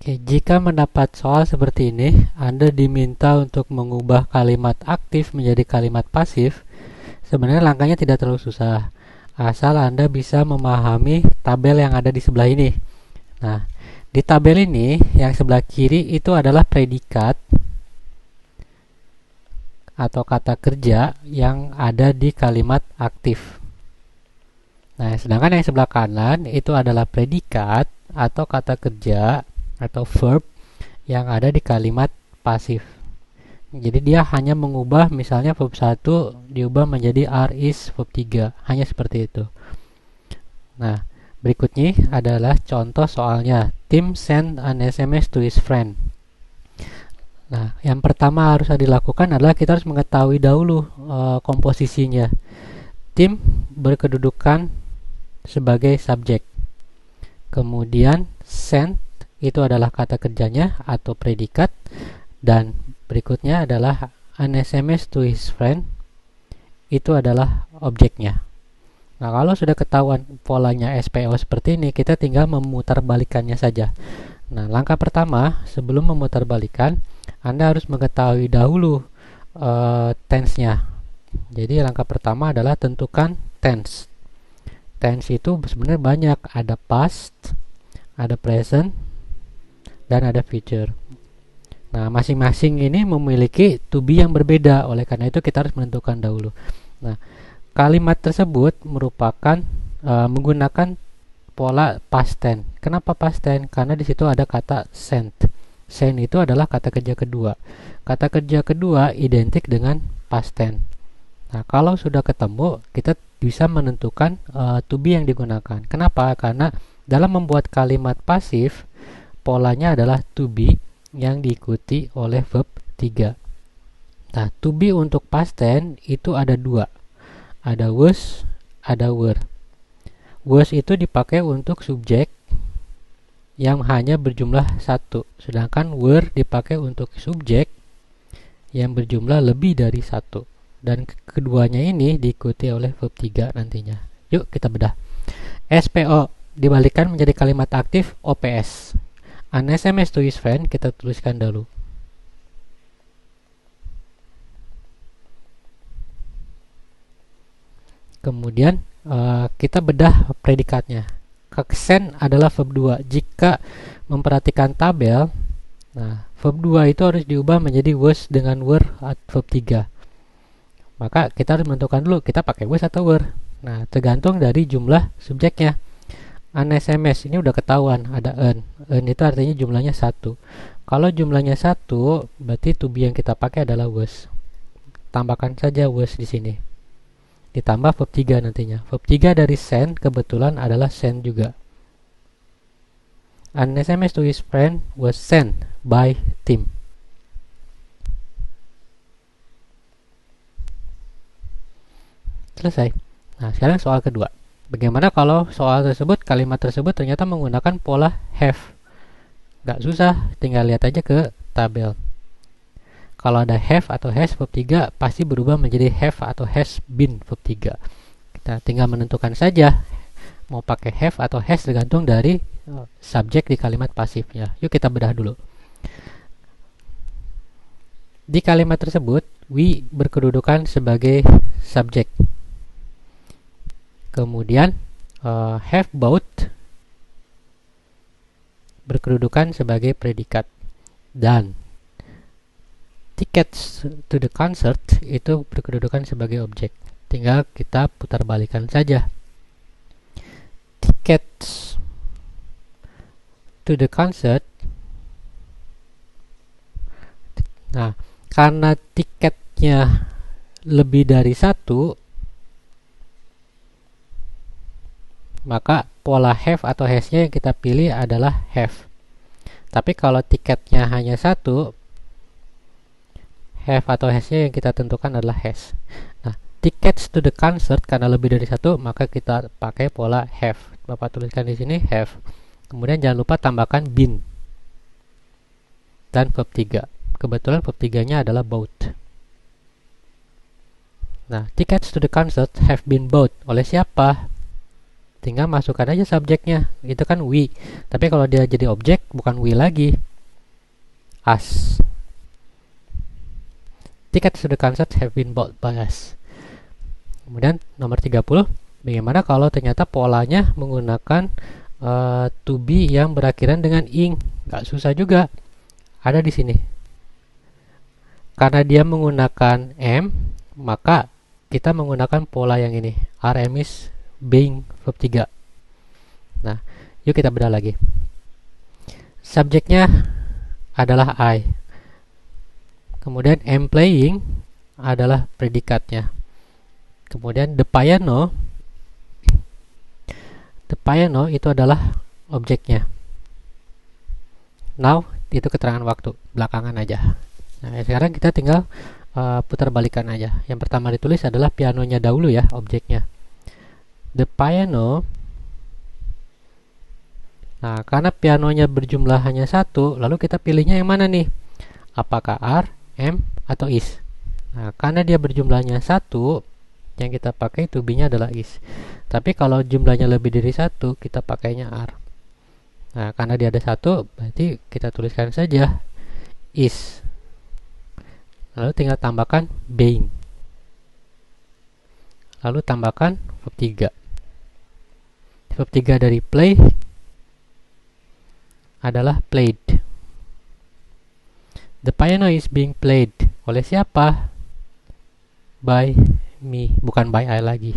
Oke, jika mendapat soal seperti ini, Anda diminta untuk mengubah kalimat aktif menjadi kalimat pasif. Sebenarnya langkahnya tidak terlalu susah, asal Anda bisa memahami tabel yang ada di sebelah ini. Nah, di tabel ini yang sebelah kiri itu adalah predikat atau kata kerja yang ada di kalimat aktif. Nah, sedangkan yang sebelah kanan itu adalah predikat atau kata kerja atau verb yang ada di kalimat pasif. Jadi dia hanya mengubah, misalnya verb 1 diubah menjadi are is verb 3, hanya seperti itu. Nah, berikutnya adalah contoh soalnya. Tim send an SMS to his friend. Nah, yang pertama harus dilakukan adalah kita harus mengetahui dahulu komposisinya. Tim berkedudukan sebagai subjek. Kemudian send itu adalah kata kerjanya atau predikat, dan berikutnya adalah an SMS to his friend, itu adalah objeknya. Nah, kalau sudah ketahuan polanya SPO seperti ini, kita tinggal memutarbalikannya saja. Nah, langkah pertama sebelum memutarbalikan, Anda harus mengetahui dahulu tense-nya. Jadi langkah pertama adalah tentukan tense. Tense itu sebenarnya banyak, ada past, ada present, dan ada future. Nah, masing-masing ini memiliki to be yang berbeda, oleh karena itu kita harus menentukan dahulu. Nah, kalimat tersebut merupakan menggunakan pola past tense. Kenapa past tense? Karena di situ ada kata sent. Sent itu adalah kata kerja kedua. Kata kerja kedua identik dengan past tense. Nah, kalau sudah ketemu, kita bisa menentukan to be yang digunakan. Kenapa? Karena dalam membuat kalimat pasif, polanya adalah to be yang diikuti oleh verb 3. Nah, to be untuk past tense itu ada dua. Ada was, ada were. Was itu dipakai untuk subjek yang hanya berjumlah satu. Sedangkan were dipakai untuk subjek yang berjumlah lebih dari satu. Dan keduanya ini diikuti oleh verb 3 nantinya. Yuk kita bedah. SPO dibalikan menjadi kalimat aktif OPS. An SMS to his friend kita tuliskan dulu. Kemudian kita bedah predikatnya. Send adalah verb 2. Jika memperhatikan tabel, nah verb 2 itu harus diubah menjadi was dengan were verb 3. Maka kita harus menentukan dulu kita pakai was atau were. Nah, tergantung dari jumlah subjeknya. An SMS ini udah ketahuan ada an. An itu artinya jumlahnya 1. Kalau jumlahnya 1, berarti to be yang kita pakai adalah was. Tambahkan saja was di sini. Ditambah verb 3 nantinya. Verb 3 dari send kebetulan adalah send juga. An SMS to his friend was sent by Tim. Selesai. Nah, sekarang soal kedua. Bagaimana kalau soal tersebut, kalimat tersebut ternyata menggunakan pola have? Gak susah, tinggal lihat aja ke tabel. Kalau ada have atau has verb 3, pasti berubah menjadi have atau has been verb 3. Kita tinggal menentukan saja mau pakai have atau has tergantung dari subjek di kalimat pasifnya. Yuk kita bedah dulu. Di kalimat tersebut, we berkedudukan sebagai subjek. Kemudian have bought berkedudukan sebagai predikat, dan tickets to the concert itu berkedudukan sebagai objek. Tinggal kita putar balikan saja. Tickets to the concert. Nah, karena tiketnya lebih dari satu, maka pola have atau has-nya yang kita pilih adalah have. Tapi kalau tiketnya hanya satu, have atau has-nya yang kita tentukan adalah has. Nah, tickets to the concert karena lebih dari satu, maka kita pakai pola have. Bapak tuliskan di sini have. Kemudian jangan lupa tambahkan been dan verb 3. Kebetulan verb 3-nya adalah bought. Nah, tickets to the concert have been bought oleh siapa? tinggal masukkan aja subjeknya, itu kan we. Tapi kalau dia jadi objek bukan we lagi, us. Tickets to the concert have been bought by us. Kemudian nomor 30, bagaimana kalau ternyata polanya menggunakan to be yang berakhiran dengan ing? Gak susah juga, ada di sini. Karena dia menggunakan am, maka kita menggunakan pola yang ini. RM is being verb 3. Nah, yuk kita bedah lagi. Subjeknya adalah I. Kemudian am playing adalah predikatnya. Kemudian the piano itu adalah objeknya. Now itu keterangan waktu, belakangan aja. Nah, sekarang kita tinggal putar balikan aja. Yang pertama ditulis adalah pianonya dahulu ya, objeknya. The piano. Nah, karena pianonya berjumlah hanya satu, lalu kita pilihnya yang mana nih? Apakah are, am, atau is? Nah, karena dia berjumlahnya satu, yang kita pakai to be-nya adalah is. Tapi kalau jumlahnya lebih dari satu, kita pakainya are. Nah, karena dia ada satu, berarti kita tuliskan saja is. Lalu tinggal tambahkan being. Lalu tambahkan verb 3. Verb 3 dari play adalah played. The piano is being played. Oleh siapa? By me, bukan by I lagi.